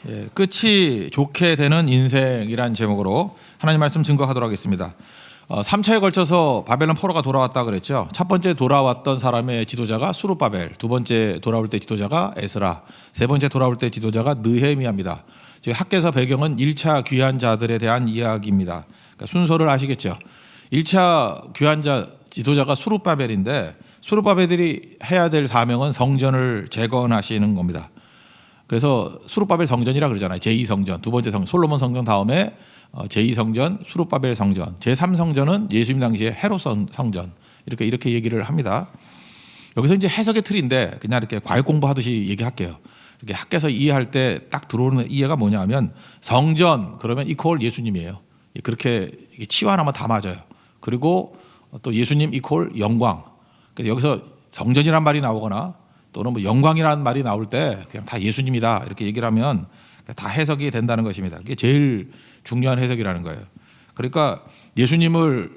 예, 끝이 좋게 되는 인생이란 제목으로 하나님 말씀 증거하도록 하겠습니다. 3차에 걸쳐서 바벨론 포로가 돌아왔다 그랬죠. 첫 번째 돌아왔던 사람의 지도자가 수룹바벨, 두 번째 돌아올 때 지도자가 에스라, 세 번째 돌아올 때 지도자가 느헤미야입니다. 즉 학개서 배경은 1차 귀한 자들에 대한 이야기입니다. 그러니까 순서를 아시겠죠. 1차 귀한 자 지도자가 수룹바벨인데 수룹바벨들이 해야 될 사명은 성전을 재건하시는 겁니다. 그래서 수룹바벨 성전이라 그러잖아요. 제2성전, 두 번째 성전, 솔로몬 성전 다음에 제2성전, 수룹바벨 성전, 제3성전은 예수님 당시에 헤롯 성전 이렇게 얘기를 합니다. 여기서 이제 해석의 틀인데 그냥 이렇게 과외 공부하듯이 얘기할게요. 이렇게 학교에서 이해할 때 딱 들어오는 이해가 뭐냐면 성전 그러면 이퀄 예수님이에요. 그렇게 치환하면 다 맞아요. 그리고 또 예수님 이퀄 영광. 그래서 여기서 성전이란 말이 나오거나 또는 뭐 영광이라는 말이 나올 때 그냥 다 예수님이다 이렇게 얘기를 하면 다 해석이 된다는 것입니다. 그게 제일 중요한 해석이라는 거예요. 그러니까 예수님을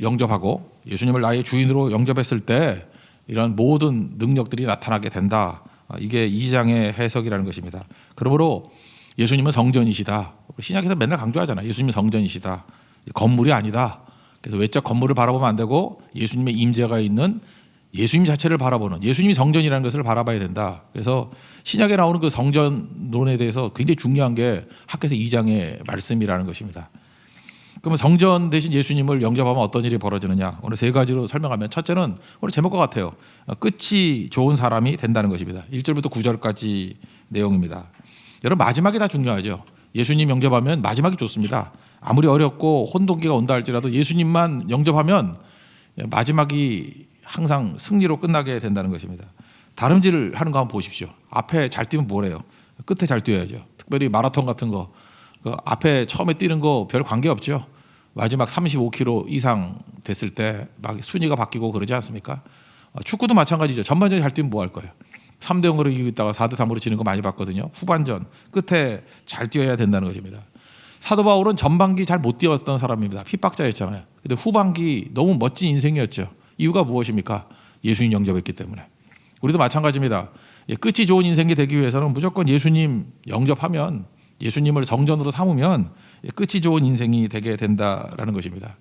영접하고 예수님을 나의 주인으로 영접했을 때 이런 모든 능력들이 나타나게 된다. 이게 2장의 해석이라는 것입니다. 그러므로 예수님은 성전이시다. 신약에서 맨날 강조하잖아요. 예수님은 성전이시다. 건물이 아니다. 그래서 외적 건물을 바라보면 안 되고 예수님의 임재가 있는 예수님 자체를 바라보는 예수님이 성전이라는 것을 바라봐야 된다. 그래서 신약에 나오는 그 성전론에 대해서 굉장히 중요한 게 학개서 2장의 말씀이라는 것입니다. 그러면 성전 대신 예수님을 영접하면 어떤 일이 벌어지느냐. 오늘 세 가지로 설명하면 첫째는 오늘 제목과 같아요. 끝이 좋은 사람이 된다는 것입니다. 1절부터 9절까지 내용입니다. 여러분 마지막이 다 중요하죠. 예수님 영접하면 마지막이 좋습니다. 아무리 어렵고 혼돈기가 온다 할지라도 예수님만 영접하면 마지막이 항상 승리로 끝나게 된다는 것입니다. 다름질을 하는 거 한번 보십시오. 앞에 잘 뛰면 뭐래요? 끝에 잘 뛰어야죠. 특별히 마라톤 같은 거 그 앞에 처음에 뛰는 거 별 관계 없죠. 마지막 35km 이상 됐을 때 막 순위가 바뀌고 그러지 않습니까? 축구도 마찬가지죠. 전반전에 잘 뛰면 뭐 할 거예요? 3대0으로 이기고 있다가 4대3으로 지는 거 많이 봤거든요. 후반전 끝에 잘 뛰어야 된다는 것입니다. 사도 바울은 전반기 잘 못 뛰었던 사람입니다. 핍박자였잖아요. 근데 후반기 너무 멋진 인생이었죠. 이유가 무엇입니까? 예수님 영접했기 때문에. 우리도 마찬가지입니다. 끝이 좋은 인생이 되기 위해서는 무조건 예수님 영접하면 예수님을 성전으로 삼으면 끝이 좋은 인생이 되게 된다라는 것입니다.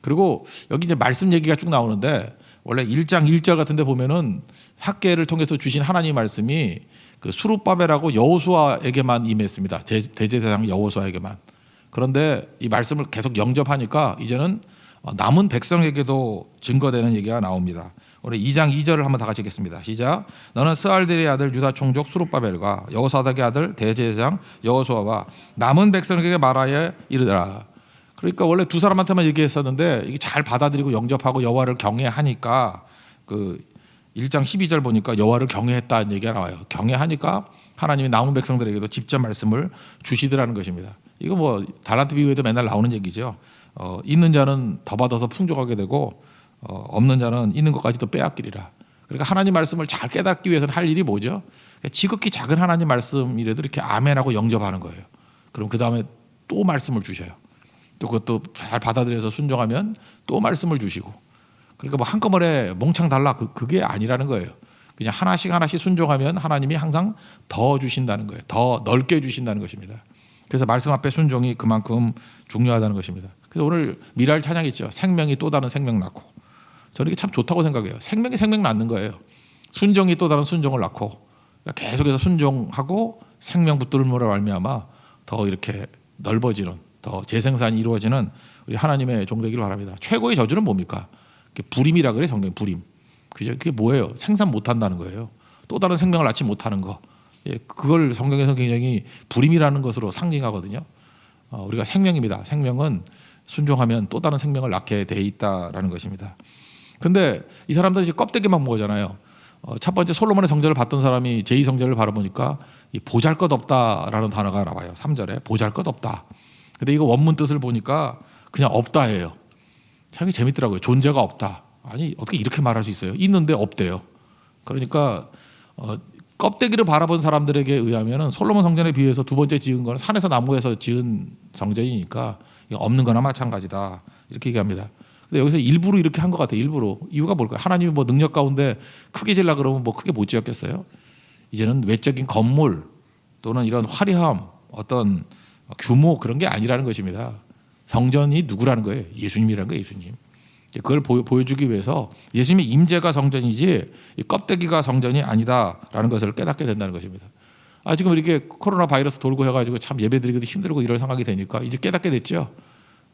그리고 여기 이제 말씀 얘기가 쭉 나오는데 원래 1장 1절 같은 데 보면은 학개를 통해서 주신 하나님 말씀이 그 수룹바벨하고 여호수아에게만 임했습니다. 대제사장 여호수아에게만. 그런데 이 말씀을 계속 영접하니까 이제는 남은 백성에게도 증거되는 얘기가 나옵니다. 오늘 2장 2절을 한번 다 같이 읽겠습니다. 시작. 너는 스알델의 아들 유다 총족 수룹바벨과 여호사닥의 아들 대제사장 여호수아와 남은 백성에게 말하여 이르라. 그러니까 원래 두 사람한테만 얘기했었는데 이게 잘 받아들이고 영접하고 여호와를 경외하니까 그 1장 12절 보니까 여호와를 경외했다는 얘기가 나와요. 경외하니까 하나님이 남은 백성들에게도 직접 말씀을 주시더라는 것입니다. 이거 뭐 달란트 비유에도 맨날 나오는 얘기죠. 있는 자는 더 받아서 풍족하게 되고 없는 자는 있는 것까지도 빼앗기리라. 그러니까 하나님 말씀을 잘 깨닫기 위해서는 할 일이 뭐죠? 지극히 작은 하나님 말씀이라도 이렇게 아멘하고 영접하는 거예요. 그럼 그 다음에 또 말씀을 주셔요. 또 그것도 잘 받아들여서 순종하면 또 말씀을 주시고. 그러니까 뭐 한꺼번에 몽창 달라 그게 아니라는 거예요. 그냥 하나씩 순종하면 하나님이 항상 더 주신다는 거예요. 더 넓게 주신다는 것입니다. 그래서 말씀 앞에 순종이 그만큼 중요하다는 것입니다. 그래서 오늘 미랄 찬양 있죠. 생명이 또 다른 생명 낳고. 저는 이게 참 좋다고 생각해요. 생명이 생명 낳는 거예요. 순종이 또 다른 순종을 낳고 계속해서 순종하고 생명 붙들므로 말미암아 더 이렇게 넓어지는 더 재생산이 이루어지는 우리 하나님의 종 되기를 바랍니다. 최고의 저주는 뭡니까? 불임이라 그래 성경 불임. 그게 뭐예요? 생산 못한다는 거예요. 또 다른 생명을 낳지 못하는 거. 그걸 성경에서 굉장히 불임이라는 것으로 상징하거든요. 우리가 생명입니다. 생명은 순종하면 또 다른 생명을 낳게 돼 있다라는 것입니다. 근데 이 사람들은 이제 껍데기만 보잖아요. 첫 번째 솔로몬의 성전을 봤던 사람이 제2성전을 바라보니까 보잘것없다라는 단어가 나와요. 3절에 보잘것없다. 근데 이거 원문 뜻을 보니까 그냥 없다예요. 참 재밌더라고요. 존재가 없다. 아니 어떻게 이렇게 말할 수 있어요? 있는데 없대요. 그러니까 껍데기를 바라본 사람들에게 의하면 솔로몬 성전에 비해서 두 번째 지은 건 산에서 나무에서 지은 성전이니까 없는 거나 마찬가지다. 이렇게 얘기합니다. 근데 여기서 일부러 이렇게 한 것 같아요. 일부러. 이유가 뭘까요? 하나님이 뭐 능력 가운데 크게 지으려고 그러면 뭐 크게 못 지었겠어요? 이제는 외적인 건물 또는 이런 화려함, 어떤 규모 그런 게 아니라는 것입니다. 성전이 누구라는 거예요? 예수님이라는 거예요. 예수님. 그걸 보여주기 위해서 예수님의 임재가 성전이지 이 껍데기가 성전이 아니다라는 것을 깨닫게 된다는 것입니다. 지금 이렇게 코로나 바이러스 돌고 해가지고 참 예배드리기도 힘들고 이런 상황이 되니까 이제 깨닫게 됐죠.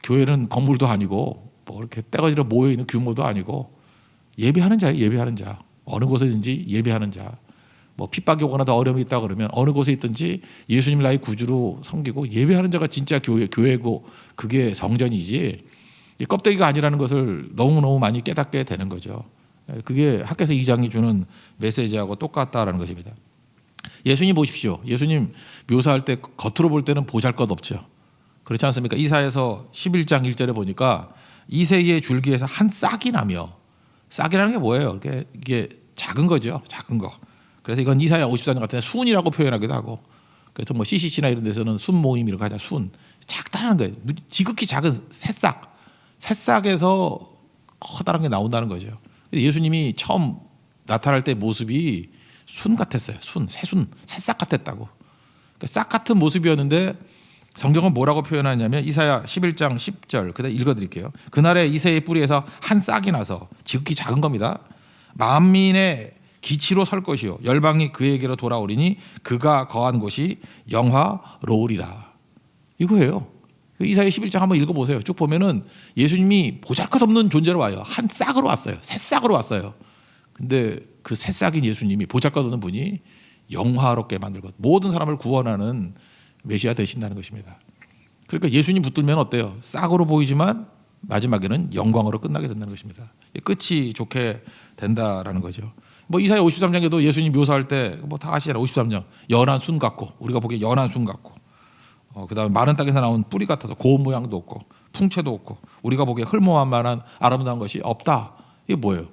교회는 건물도 아니고 뭐 이렇게 떼거지로 모여 있는 규모도 아니고 예배하는 자예요. 예배하는 자. 어느 곳에든지 예배하는 자. 뭐 핍박이 오거나 더 어려움이 있다 그러면 어느 곳에 있든지 예수님 나의 구주로 섬기고 예배하는 자가 진짜 교회고 그게 성전이지 이 껍데기가 아니라는 것을 너무너무 많이 깨닫게 되는 거죠. 그게 학개서 2장이 주는 메시지하고 똑같다라는 것입니다. 예수님 보십시오. 예수님 묘사할 때 겉으로 볼 때는 보잘것없죠. 그렇지 않습니까? 이사야서 11장 1절에 보니까 이새의 줄기에서 한 싹이 나며, 싹이라는 게 뭐예요? 이게 작은 거죠. 작은 거. 그래서 이건 이사야 54장 같은 순이라고 표현하기도 하고, 그래서 뭐 CCC나 이런 데서는 순 모임 이렇게 하자. 순. 작다는 거예요. 지극히 작은 새싹. 새싹에서 커다란 게 나온다는 거죠. 예수님이 처음 나타날 때 모습이 순 같았어요. 새싹 같았다고. 그러니까 싹 같은 모습이었는데 성경은 뭐라고 표현하냐면 이사야 11장 10절 그다음 읽어드릴게요. 그날에 이새의 뿌리에서 한 싹이 나서 지극히 작은 겁니다. 만민의 기치로 설 것이요 열방이 그에게로 돌아오리니 그가 거한 곳이 영화로우리라. 이거예요. 이사야 11장 한번 읽어보세요. 쭉 보면은 예수님이 보잘것없는 존재로 와요. 한 싹으로 왔어요. 새싹으로 왔어요. 근데 그 새싹인 예수님이 보잘것없는 분이 영화롭게 만들고 모든 사람을 구원하는 메시아 되신다는 것입니다. 그러니까 예수님 붙들면 어때요? 싹으로 보이지만 마지막에는 영광으로 끝나게 된다는 것입니다. 끝이 좋게 된다라는 거죠. 뭐 이사야 53장에도 예수님 묘사할 때 뭐 다 아시잖아요. 53장 연한 순 같고 우리가 보기에 연한 순 같고 그다음에 마른 땅에서 나온 뿌리 같아서 고운 모양도 없고 풍채도 없고 우리가 보기에 흘모한 만한 아름다운 것이 없다. 이게 뭐예요?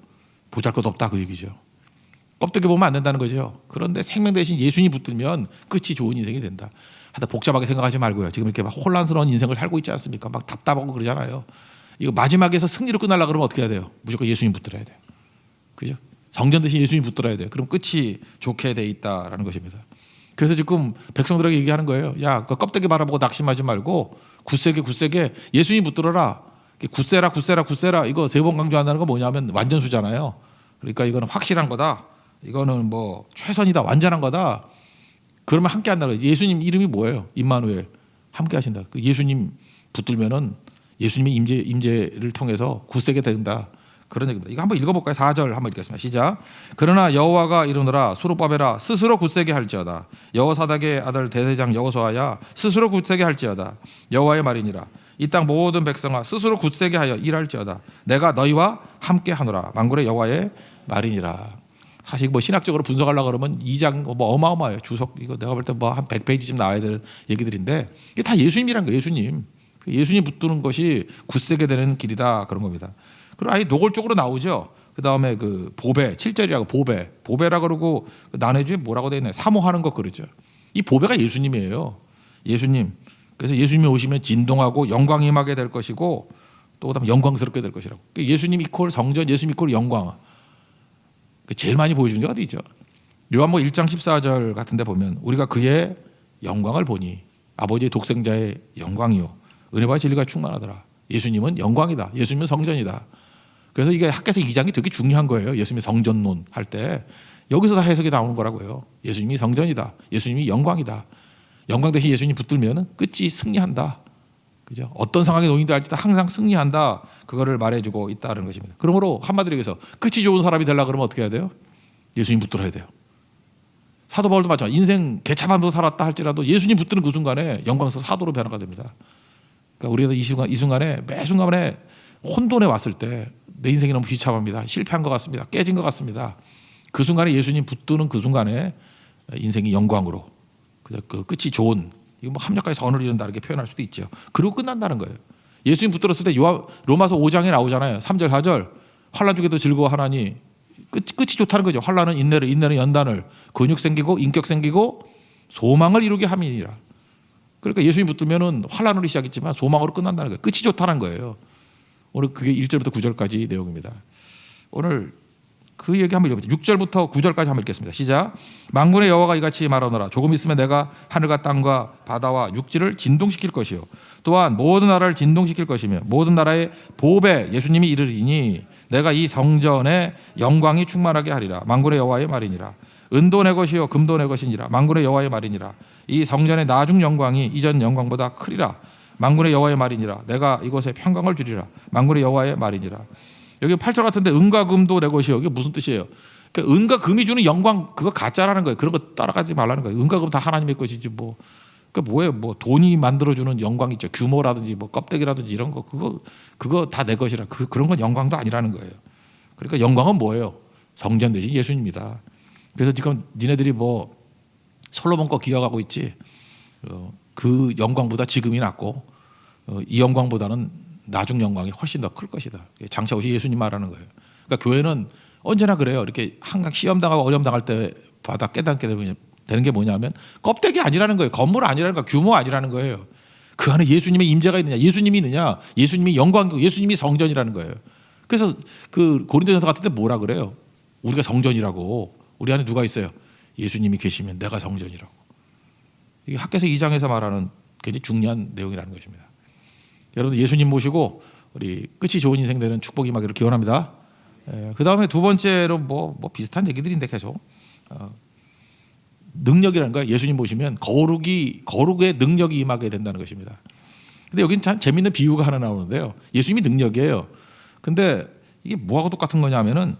보잘것없다 그 얘기죠. 껍데기 보면 안 된다는 거죠. 그런데 생명 대신 예수님 붙들면 끝이 좋은 인생이 된다. 하여튼 복잡하게 생각하지 말고요. 지금 이렇게 막 혼란스러운 인생을 살고 있지 않습니까? 막 답답하고 그러잖아요. 이거 마지막에서 승리로 끝나려고 그러면 어떻게 해야 돼요? 무조건 예수님 붙들어야 돼요. 그죠? 성전 대신 예수님 붙들어야 돼요. 그럼 끝이 좋게 돼 있다라는 것입니다. 그래서 지금 백성들에게 얘기하는 거예요. 야, 그 껍데기 바라보고 낙심하지 말고 굳세게 예수님 붙들어라. 굳세라 이거 3번 강조한다는 건 뭐냐면 완전수잖아요. 그러니까 이거는 확실한 거다. 이거는 뭐 최선이다. 완전한 거다. 그러면 함께 한다는 거예요. 예수님 이름이 뭐예요? 임마누엘. 함께 하신다. 그 예수님 붙들면은 예수님의 임재를 통해서 굳세게 된다. 그런 얘기입니다. 이거 한번 읽어볼까요? 4절 한번 읽겠습니다. 시작. 그러나 여호와가 이르노라 수르바벨아 스스로 굳세게 할지어다. 여호사닥의 아들 대대장 여호수아야 스스로 굳세게 할지어다. 여호와의 말이니라. 이 땅 모든 백성아 스스로 굳세게 하여 일할지어다. 내가 너희와 함께 하노라. 만군의 여호와의 말이니라. 사실 뭐 신학적으로 분석하려고 그러면 2장 뭐 어마어마해요. 주석 이거 내가 볼 때 뭐 한 100페이지쯤 나와야 될 얘기들인데 이게 다 예수님이란 거예요. 예수님 붙드는 것이 굳세게 되는 길이다 그런 겁니다. 그리고 아예 노골적으로 나오죠. 그 다음에 그 보배 7절이라고 보배라 그러고 난해주에 뭐라고 되어 있나요? 사모하는 것 그러죠. 이 보배가 예수님이에요. 예수님. 그래서 예수님이 오시면 진동하고 영광이 임하게 될 것이고 또 그다음 영광스럽게 될 것이라고. 예수님 이퀄 성전, 예수님 이퀄 영광. 제일 많이 보여주는 게 어디죠? 요한복음 1장 14절 같은 데 보면 우리가 그의 영광을 보니 아버지의 독생자의 영광이요 은혜와 진리가 충만하더라. 예수님은 영광이다. 예수님은 성전이다. 그래서 이게 학개서 2장이 되게 중요한 거예요. 예수님의 성전론 할 때 여기서 다 해석이 나오는 거라고요. 예수님이 성전이다. 예수님이 영광이다. 영광 대신 예수님 붙들면 끝이 승리한다. 그죠? 어떤 상황에 놓인다 할지도 항상 승리한다. 그거를 말해주고 있다는 것입니다. 그러므로 한마디로 얘기해서 끝이 좋은 사람이 되려고 그러면 어떻게 해야 돼요? 예수님 붙들어야 돼요. 사도 바울도 마찬가지. 인생 개차반도 살았다 할지라도 예수님 붙드는 그 순간에 영광스러운 사도로 변화가 됩니다. 그러니까 우리가 이 순간에 매 순간에 혼돈에 왔을 때 내 인생이 너무 비참합니다. 실패한 것 같습니다. 깨진 것 같습니다. 그 순간에 예수님 붙드는 그 순간에 인생이 영광으로 그 끝이 좋은 이거 뭐 합력까지 선을 이룬다 이렇게 표현할 수도 있죠. 그리고 끝난다는 거예요. 예수님 붙들었을 때 로마서 5장에 나오잖아요. 3절 4절 환난 중에도 즐거워하나니 끝이 좋다는 거죠. 환난은 인내는 연단을 근육 생기고 인격 생기고 소망을 이루게 함이니라. 그러니까 예수님 붙들면은 환난으로 시작했지만 소망으로 끝난다는 거예요. 끝이 좋다는 거예요. 오늘 그게 1절부터 9절까지 내용입니다. 오늘 그 얘기 한번 읽어보죠. 6절부터 9절까지 한번 읽겠습니다. 시작. 만군의 여호와가 이같이 말하노라. 조금 있으면 내가 하늘과 땅과 바다와 육지를 진동시킬 것이요 또한 모든 나라를 진동시킬 것이며 모든 나라의 보배 예수님이 이르리니 내가 이 성전에 영광이 충만하게 하리라. 만군의 여호와의 말이니라. 은도 내 것이요 금도 내 것이니라. 만군의 여호와의 말이니라. 이 성전의 나중 영광이 이전 영광보다 크리라. 만군의 여호와의 말이니라. 내가 이곳에 평강을 주리라. 만군의 여호와의 말이니라. 여기 8절 같은데 은과 금도 내 것이요. 이게 무슨 뜻이에요? 그러니까 은과 금이 주는 영광 그거 가짜라는 거예요. 그런 거 따라가지 말라는 거예요. 은과 금 다 하나님의 것이지 뭐. 그러니까 뭐예요? 뭐 돈이 만들어주는 영광 있죠. 규모라든지 뭐 껍데기라든지 이런 거 그거 다 내 것이라. 그런 건 영광도 아니라는 거예요. 그러니까 영광은 뭐예요? 성전 대신 예수님이다. 그래서 지금 니네들이 뭐 솔로몬 거 기억하고 있지. 그 영광보다 지금이 낫고 이 영광보다는 나중 영광이 훨씬 더 클 것이다. 장차 오실 예수님 말하는 거예요. 그러니까 교회는 언제나 그래요. 이렇게 항상 시험 당하고 어려움 당할 때마다 깨닫게 되는 게 뭐냐면 껍데기 아니라는 거예요. 건물 아니라는 거예요. 규모 아니라는 거예요. 그 안에 예수님의 임재가 있느냐, 예수님이 있느냐, 예수님이 영광이고 예수님이 성전이라는 거예요. 그래서 그 고린도전서 같은 데 뭐라 그래요? 우리가 성전이라고. 우리 안에 누가 있어요? 예수님이 계시면 내가 성전이라고. 이게 학개서 2장에서 말하는 굉장히 중요한 내용이라는 것입니다. 여러분 예수님 모시고 우리 끝이 좋은 인생 되는 축복 임하기를 기원합니다. 그 다음에 두 번째로 뭐 비슷한 얘기들인데 계속 능력이라는 거예요. 예수님 모시면 거룩의 능력이 임하게 된다는 것입니다. 근데 여기는 참 재밌는 비유가 하나 나오는데요. 예수님이 능력이에요. 근데 이게 뭐하고 똑같은 거냐면은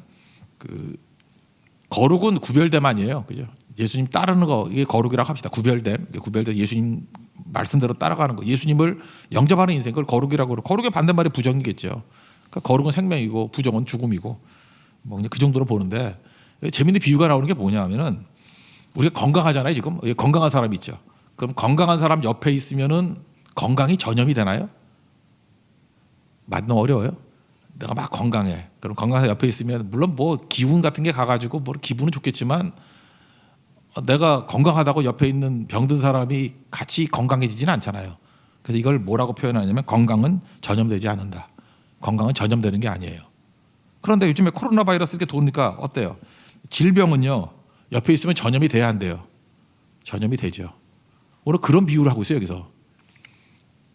그 거룩은 구별됨아니에요. 그죠? 예수님 따르는 거 이게 거룩이라고 합시다. 구별됨 예수님 말씀대로 따라가는 거. 예수님을 영접하는 인생 그걸 거룩이라고 그러고 거룩의 반대말이 부정이겠죠. 그러니까 거룩은 생명이고 부정은 죽음이고 뭐 그냥 그 정도로 보는데 재밌는 비유가 나오는 게 뭐냐면은 우리가 건강하잖아요. 지금 건강한 사람이 있죠. 그럼 건강한 사람 옆에 있으면은 건강이 전염이 되나요? 너무 어려워요. 내가 막 건강해. 그럼 건강한 옆에 있으면 물론 뭐 기운 같은 게 가가지고 뭐 기분은 좋겠지만 내가 건강하다고 옆에 있는 병든 사람이 같이 건강해지지는 않잖아요. 그래서 이걸 뭐라고 표현하냐면 건강은 전염되지 않는다. 건강은 전염되는 게 아니에요. 그런데 요즘에 코로나 바이러스 이렇게 도니까 어때요? 질병은요 옆에 있으면 전염이 돼야 한대요. 전염이 되죠. 오늘 그런 비유를 하고 있어요 여기서.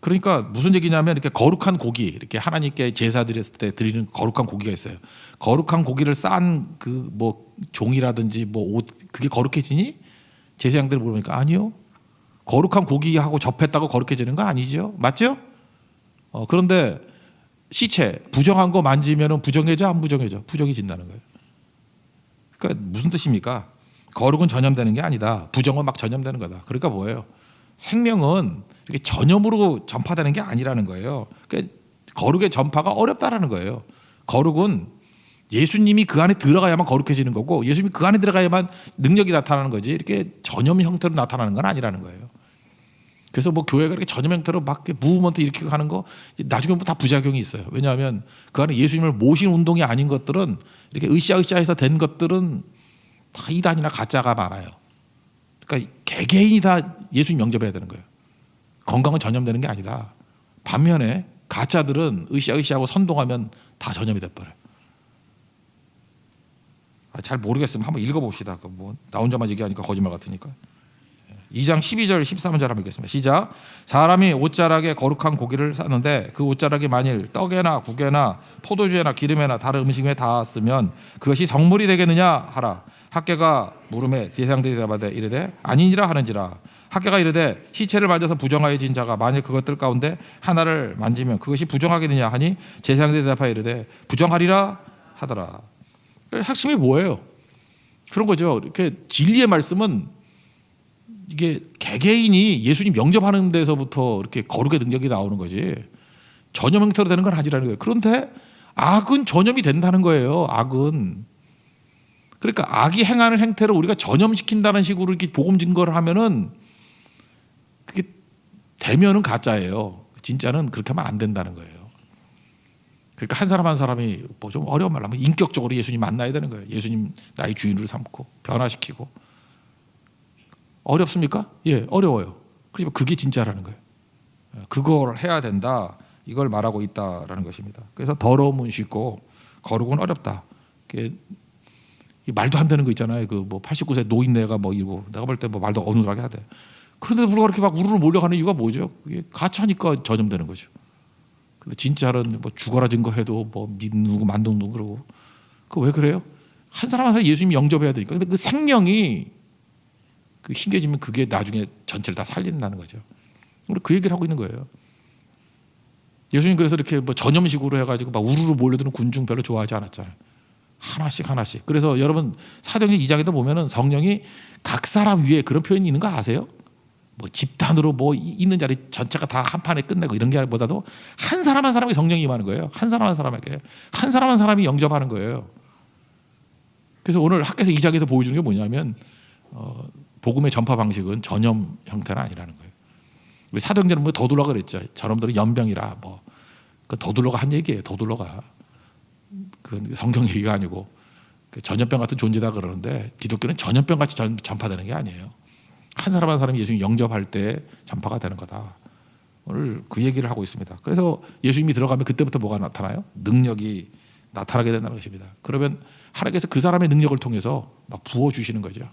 그러니까 무슨 얘기냐면 이렇게 거룩한 고기 이렇게 하나님께 제사 드렸을 때 드리는 거룩한 고기가 있어요. 거룩한 고기를 싼 그 뭐 종이라든지 뭐 옷 그게 거룩해지니? 제사장들 물어보니까 아니요. 거룩한 고기하고 접했다고 거룩해지는 거 아니죠. 맞죠? 그런데 시체 부정한 거 만지면 부정해져 안 부정해져? 부정해진다는 거예요. 그러니까 무슨 뜻입니까? 거룩은 전염되는 게 아니다. 부정은 막 전염되는 거다. 그러니까 뭐예요? 생명은 이렇게 전염으로 전파되는 게 아니라는 거예요. 그러니까 거룩의 전파가 어렵다라는 거예요. 거룩은 예수님이 그 안에 들어가야만 거룩해지는 거고 예수님이 그 안에 들어가야만 능력이 나타나는 거지 이렇게 전염 형태로 나타나는 건 아니라는 거예요. 그래서 뭐 교회가 이렇게 전염 형태로 막 무브먼트 일으키고 하는 거 나중에 보면 다 부작용이 있어요. 왜냐하면 그 안에 예수님을 모신 운동이 아닌 것들은 이렇게 으쌰으쌰해서 된 것들은 다 이단이나 가짜가 많아요. 그러니까 개개인이 다 예수님 영접해야 되는 거예요. 건강은 전염되는 게 아니다. 반면에 가짜들은 으쌰으쌰하고 선동하면 다 전염이 돼버려요. 잘 모르겠으면 한번 읽어봅시다. 뭐 나 혼자만 얘기하니까 거짓말 같으니까. 2장 12절 13절 한번 읽겠습니다. 시작. 사람이 옷자락에 거룩한 고기를 쌌는데 그 옷자락이 만일 떡에나 국에나 포도주에나 기름에나 다른 음식에 닿았으면 그것이 성물이 되겠느냐 하라. 학개가 물음에 제사장들이 대답하되 이르되 아니니라 하는지라. 학개가 이르되 시체를 만져서 부정하여진 자가 만일 그것들 가운데 하나를 만지면 그것이 부정하겠느냐 하니 제사장들이 대답하여 이르되 부정하리라 하더라. 핵심이 뭐예요? 그런 거죠. 이렇게 진리의 말씀은 이게 개개인이 예수님 영접하는 데서부터 이렇게 거룩의 능력이 나오는 거지 전염 형태로 되는 건 아니라는 거예요. 그런데 악은 전염이 된다는 거예요. 악은. 그러니까 악이 행하는 행태를 우리가 전염시킨다는 식으로 이렇게 복음 증거를 하면은 그게 되면은 가짜예요. 진짜는 그렇게 하면 안 된다는 거예요. 그러니까 한 사람 한 사람이 뭐 좀 어려운 말로 하면 인격적으로 예수님 만나야 되는 거예요. 예수님 나의 주인으로 삼고 변화시키고. 어렵습니까? 예, 어려워요. 그리고 그게 진짜라는 거예요. 그걸 해야 된다. 이걸 말하고 있다라는 것입니다. 그래서 더러움은 쉽고 거룩은 어렵다. 이 말도 안 되는 거 있잖아요. 그 뭐 89세 노인네가 뭐 이거 내가 볼 때 뭐 말도 어눌하게 하대. 그런데 우리가 그렇게 막 우르르 몰려가는 이유가 뭐죠? 이게 가짜니까 전염되는 거죠. 근데 진짜는 뭐 죽어라 증거해도 뭐 믿는 거 만둥둥 그러고 그 왜 그래요? 한 사람 한 사람 예수님 영접해야 되니까. 근데 그 생명이 그 힘겨지면 그게 나중에 전체를 다 살린다는 거죠. 우리 그 얘기를 하고 있는 거예요. 예수님 그래서 이렇게 뭐 전염식으로 해가지고 막 우르르 몰려드는 군중 별로 좋아하지 않았잖아요. 하나씩 하나씩. 그래서 여러분 사도행전 2장에도 보면은 성령이 각 사람 위에 그런 표현이 있는 거 아세요? 뭐 집단으로 뭐 있는 자리 전체가 다 한 판에 끝내고 이런 게 보다도 한 사람 한 사람에게 성령이 임하는 거예요. 한 사람 한 사람에게 한 사람 한 사람이 영접하는 거예요. 그래서 오늘 학교에서 2장에서 보여주는 게 뭐냐면 복음의 전파 방식은 전염 형태는 아니라는 거예요. 우리 사도행전은 뭐 더둘러가 그랬죠. 저놈들은 연병이라 뭐 그 더둘러가 한 얘기예요. 더둘러가 그 성경 얘기가 아니고 전염병 같은 존재다 그러는데 기독교는 전염병 같이 전파되는 게 아니에요. 한 사람 한 사람이 예수님 영접할 때 전파가 되는 거다. 오늘 그 얘기를 하고 있습니다. 그래서 예수님이 들어가면 그때부터 뭐가 나타나요? 능력이 나타나게 된다는 것입니다. 그러면 하나님께서 그 사람의 능력을 통해서 막 부어주시는 거죠.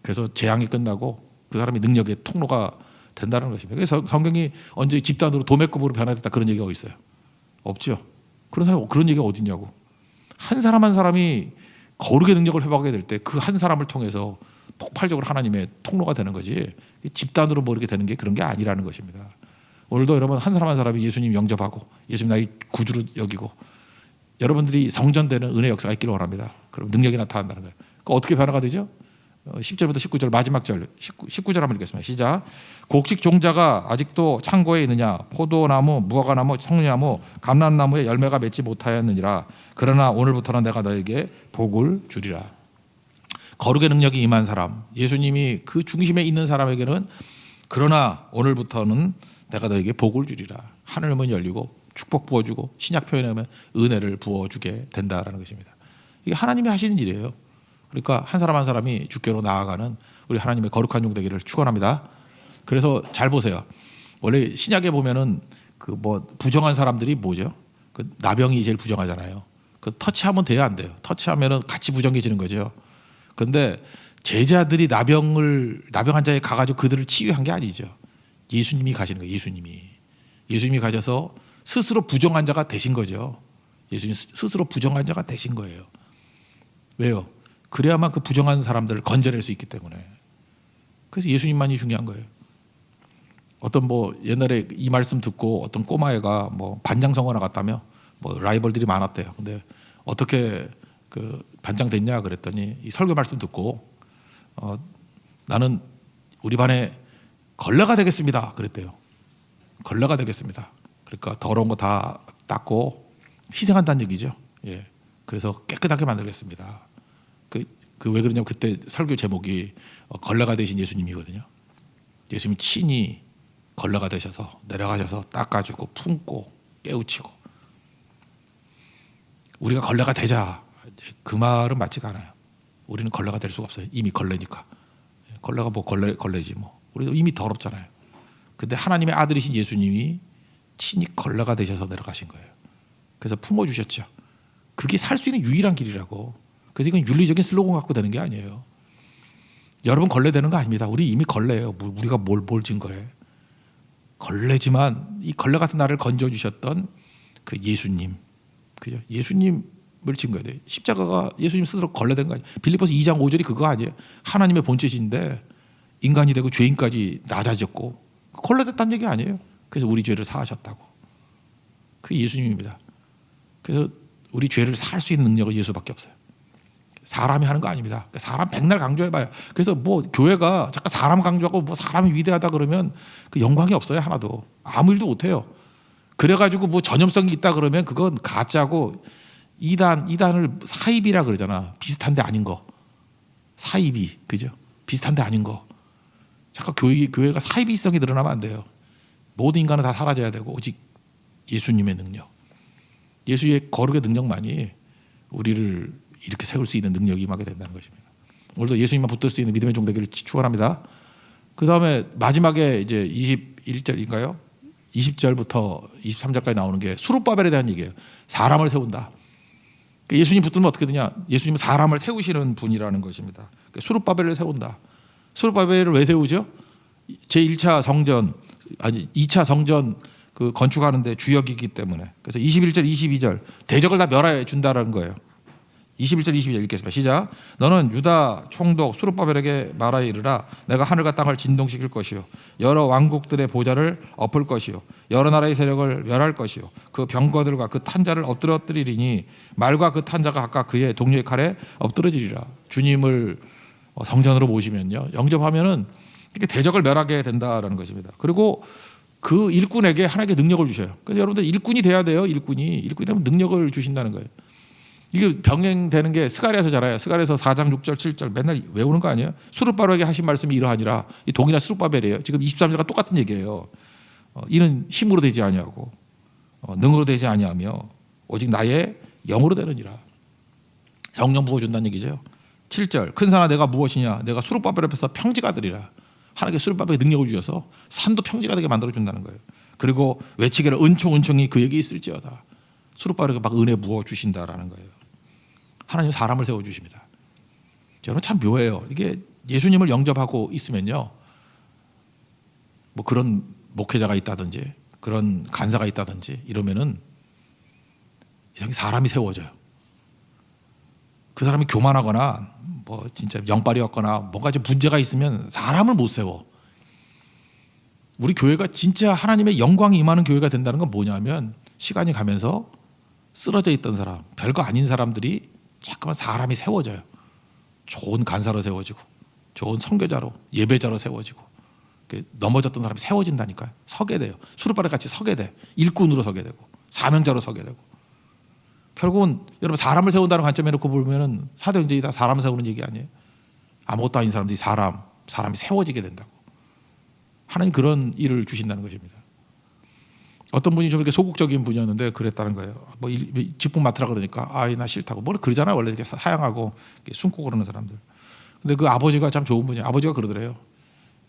그래서 재앙이 끝나고 그 사람이 능력의 통로가 된다는 것입니다. 그래서 성경이 언제 집단으로 도매급으로 변화됐다 그런 얘기가 있어요? 없죠. 그런 사람 그런 얘기가 어디 있냐고. 한 사람 한 사람이 거룩의 능력을 회복하게 될 때 그 한 사람을 통해서 폭발적으로 하나님의 통로가 되는 거지 집단으로 뭐 이렇게 되는 게 그런 게 아니라는 것입니다. 오늘도 여러분 한 사람 한 사람이 예수님 영접하고 예수님 나의 구주로 여기고 여러분들이 성전되는 은혜 역사가 있기를 원합니다. 그럼 능력이 나타난다는 거예요. 그러니까 어떻게 변화가 되죠? 10절부터 19절 마지막 절 19절 한번 읽겠습니다. 시작. 곡식 종자가 아직도 창고에 있느냐 포도나무 무화과나무 성류나무 감람나무에 열매가 맺지 못하였느니라. 그러나 오늘부터는 내가 너에게 복을 주리라. 거룩의 능력이 임한 사람 예수님이 그 중심에 있는 사람에게는 그러나 오늘부터는 내가 너에게 복을 주리라. 하늘문 열리고 축복 부어주고 신약 표현에 하면 은혜를 부어주게 된다라는 것입니다. 이게 하나님이 하시는 일이에요. 그러니까 한 사람 한 사람이 주께로 나아가는 우리 하나님의 거룩한 종 되기를 축원합니다. 그래서 잘 보세요. 원래 신약에 보면은 그 뭐 부정한 사람들이 뭐죠? 그 나병이 제일 부정하잖아요. 그 터치하면 돼요, 안 돼요? 터치하면은 같이 부정해지는 거죠. 그런데 제자들이 나병 환자에 가가지고 그들을 치유한 게 아니죠. 예수님이 가시는 거예요. 예수님이 가셔서 스스로 부정한 자가 되신 거죠. 예수님 스스로 부정한 자가 되신 거예요. 왜요? 그래야만 그 부정한 사람들을 건져낼 수 있기 때문에. 그래서 예수님만이 중요한 거예요. 어떤 뭐 옛날에 이 말씀 듣고 어떤 꼬마애가 뭐 반장성어 나갔다며 뭐 라이벌들이 많았대요. 근데 어떻게 그 반장 됐냐 그랬더니 이 설교 말씀 듣고 나는 우리 반에 걸레가 되겠습니다. 그랬대요. 걸레가 되겠습니다. 그러니까 더러운 거 다 닦고 희생한다는 얘기죠. 예. 그래서 깨끗하게 만들겠습니다. 그 왜 그러냐면 그때 설교 제목이 걸레가 되신 예수님이거든요. 예수님이 친히 걸레가 되셔서 내려가셔서 닦아주고 품고 깨우치고 우리가 걸레가 되자 그 말은 맞지가 않아요. 우리는 걸레가 될 수가 없어요. 이미 걸레니까. 걸레가 뭐 걸레지 뭐. 우리도 이미 더럽잖아요. 근데 하나님의 아들이신 예수님이 친히 걸레가 되셔서 내려가신 거예요. 그래서 품어주셨죠. 그게 살 수 있는 유일한 길이라고. 그래서 이건 윤리적인 슬로건 갖고 되는 게 아니에요. 여러분 걸레 되는 거 아닙니다. 우리 이미 걸레예요. 우리가 뭘 증거해. 걸레지만 이 걸레 같은 나를 건져주셨던 그 예수님. 그죠? 예수님을 증거해야 돼요. 십자가가 예수님 스스로 걸레된 거 아니에요. 빌립보서 2장 5절이 그거 아니에요. 하나님의 본체신데 인간이 되고 죄인까지 낮아졌고 걸레됐다는 얘기 아니에요. 그래서 우리 죄를 사하셨다고. 그게 예수님입니다. 그래서 우리 죄를 사할 수 있는 능력은 예수밖에 없어요. 사람이 하는 거 아닙니다. 사람 백날 강조해봐요. 그래서 뭐 교회가 잠깐 사람 강조하고 뭐 사람이 위대하다 그러면 그 영광이 없어요. 하나도. 아무 일도 못해요. 그래가지고 뭐 전염성이 있다 그러면 그건 가짜고 이단을 사입이라 그러잖아. 비슷한데 아닌 거. 사입이. 그죠? 비슷한데 아닌 거. 잠깐 교회가 사입이성이 드러나면 안 돼요. 모든 인간은 다 사라져야 되고 오직 예수님의 능력. 예수의 거룩의 능력만이 우리를 이렇게 세울 수 있는 능력이 임하게 된다는 것입니다. 오늘도 예수님만 붙들 수 있는 믿음의 종 되기를 축원합니다. 그 다음에 마지막에 이제 21절인가요? 20절부터 23절까지 나오는 게 수룹바벨에 대한 얘기예요. 사람을 세운다. 예수님 붙들면 어떻게 되냐? 예수님은 사람을 세우시는 분이라는 것입니다. 수룹바벨을 세운다. 수룹바벨을 왜 세우죠? 제1차 성전, 아니 2차 성전 그 건축하는데 주역이기 때문에. 그래서 21절, 22절 대적을 다 멸해 준다라는 거예요. 21절, 22절 읽겠습니다. 시작. 너는 유다 총독 수룹바벨에게 말하여 이르라. 내가 하늘과 땅을 진동시킬 것이요 여러 왕국들의 보좌를 엎을 것이요 여러 나라의 세력을 멸할 것이요 그 병거들과 그 탄자를 엎드러뜨리리니 말과 그 탄자가 각각 그의 동료의 칼에 엎드러지리라. 주님을 성전으로 모시면요, 영접하면은 이렇게 대적을 멸하게 된다라는 것입니다. 그리고 그 일꾼에게 하나님께 능력을 주셔요. 그래서 여러분들 일꾼이 돼야 돼요. 일꾼이 되면 능력을 주신다는 거예요. 이게 병행되는 게 스가랴서잖아요. 스가랴서 4장 6절 7절 맨날 외우는 거 아니에요? 수룹바벨에게 하신 말씀이 이러하니라. 이 동이나 수룹바벨이에요. 지금 23절과 똑같은 얘기예요. 이는 힘으로 되지 아니하고 능으로 되지 아니하며 오직 나의 영으로 되느니라. 성령 부어준다는 얘기죠. 7절 큰 산아 내가 무엇이냐? 내가 수룹바벨 앞에서 평지가 되리라. 하나님께 수룹바벨에 능력을 주셔서 산도 평지가 되게 만들어준다는 거예요. 그리고 외치기를 은총이 그에게 있을지어다. 수룹바벨에게 막 은혜 부어 주신다라는 거예요. 하나님 사람을 세워주십니다. 여러분 참 묘해요. 이게 예수님을 영접하고 있으면요, 뭐 그런 목회자가 있다든지 그런 간사가 있다든지 이러면은 이상하게 사람이 세워져요. 그 사람이 교만하거나 뭐 진짜 영빨이었거나 뭔가 좀 문제가 있으면 사람을 못 세워. 우리 교회가 진짜 하나님의 영광이 임하는 교회가 된다는 건 뭐냐면 시간이 가면서 쓰러져 있던 사람, 별거 아닌 사람들이 자꾸만 사람이 세워져요. 좋은 간사로 세워지고 좋은 선교자로 예배자로 세워지고 넘어졌던 사람이 세워진다니까요. 서게 돼요. 수룹바벨 같이 서게 돼. 일꾼으로 서게 되고 사명자로 서게 되고. 결국은 여러분 사람을 세운다는 관점에 놓고 보면은 사도행전이 다 사람 세우는 얘기 아니에요. 아무것도 아닌 사람들이 사람이 세워지게 된다고. 하나님 그런 일을 주신다는 것입니다. 어떤 분이 좀 이렇게 소극적인 분이었는데 그랬다는 거예요. 뭐 직분 맡으라 그러니까 나 싫다고. 뭐 그러잖아요. 원래 이렇게 사양하고 숨고 그러는 사람들. 근데 그 아버지가 참 좋은 분이에요. 아버지가 그러더래요.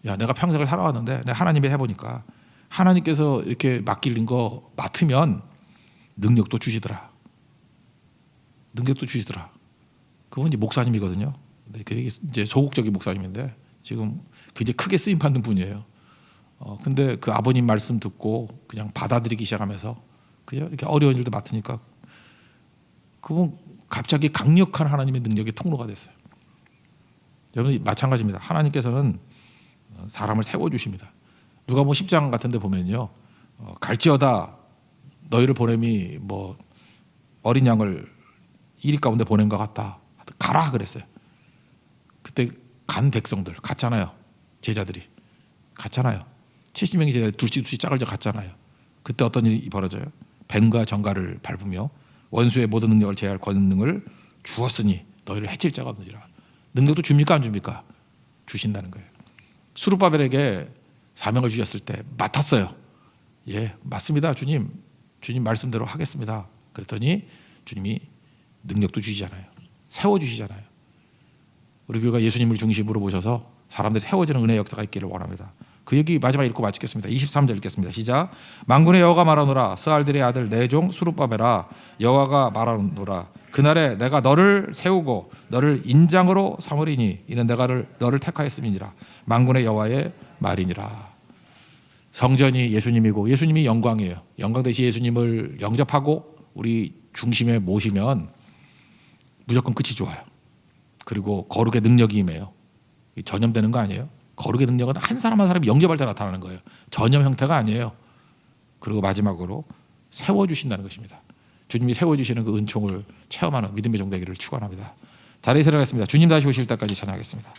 야, 내가 평생을 살아왔는데 내가 하나님을 해보니까 하나님께서 이렇게 맡기는 거 맡으면 능력도 주시더라. 그분 이제 목사님이거든요. 근데 이제 소극적인 목사님인데 지금 굉장히 크게 쓰임 받는 분이에요. 근데 그 아버님 말씀 듣고 그냥 받아들이기 시작하면서 그냥 이렇게 어려운 일도 맡으니까 그분 갑자기 강력한 하나님의 능력의 통로가 됐어요. 여러분 마찬가지입니다. 하나님께서는 사람을 세워주십니다. 누가복음 10장 같은 데 보면요, 갈지어다 너희를 보냄이 뭐 어린 양을 이리 가운데 보낸 것 같다. 가라 그랬어요. 그때 간 백성들 갔잖아요. 제자들이 갔잖아요. 70명의 제자들이 둘씩 짝을 져 갔잖아요. 그때 어떤 일이 벌어져요? 뱀과 정갈을 밟으며 원수의 모든 능력을 제할 권능을 주었으니 너희를 해칠 자가 없느니라. 능력도 줍니까 안 줍니까? 주신다는 거예요. 수룹바벨에게 사명을 주셨을 때 맡았어요. 예, 맞습니다. 주님 말씀대로 하겠습니다. 그랬더니 주님이 능력도 주시잖아요. 세워주시잖아요. 우리 교회가 예수님을 중심으로 모셔서 사람들이 세워지는 은혜의 역사가 있기를 원합니다. 그 얘기 마지막 읽고 마치겠습니다. 23절 읽겠습니다. 시작. 만군의 여호와가 말하노라. 스알들의 아들 내 종 수룹바벨아, 여호와가 말하노라. 그날에 내가 너를 세우고 너를 인장으로 삼으리니 이는 내가 너를 택하였음이니라. 만군의 여호와의 말이니라. 성전이 예수님이고 예수님이 영광이에요. 영광 대신 예수님을 영접하고 우리 중심에 모시면 무조건 끝이 좋아요. 그리고 거룩의 능력이 임해요. 전염되는 거 아니에요. 거룩의 능력은 한 사람 한 사람이 영접할 때 나타나는 거예요. 전염 형태가 아니에요. 그리고 마지막으로 세워주신다는 것입니다. 주님이 세워주시는 그 은총을 체험하는 믿음의 종 되기를 축원합니다. 자리에 일어나겠습니다. 주님 다시 오실 때까지 찬양하겠습니다.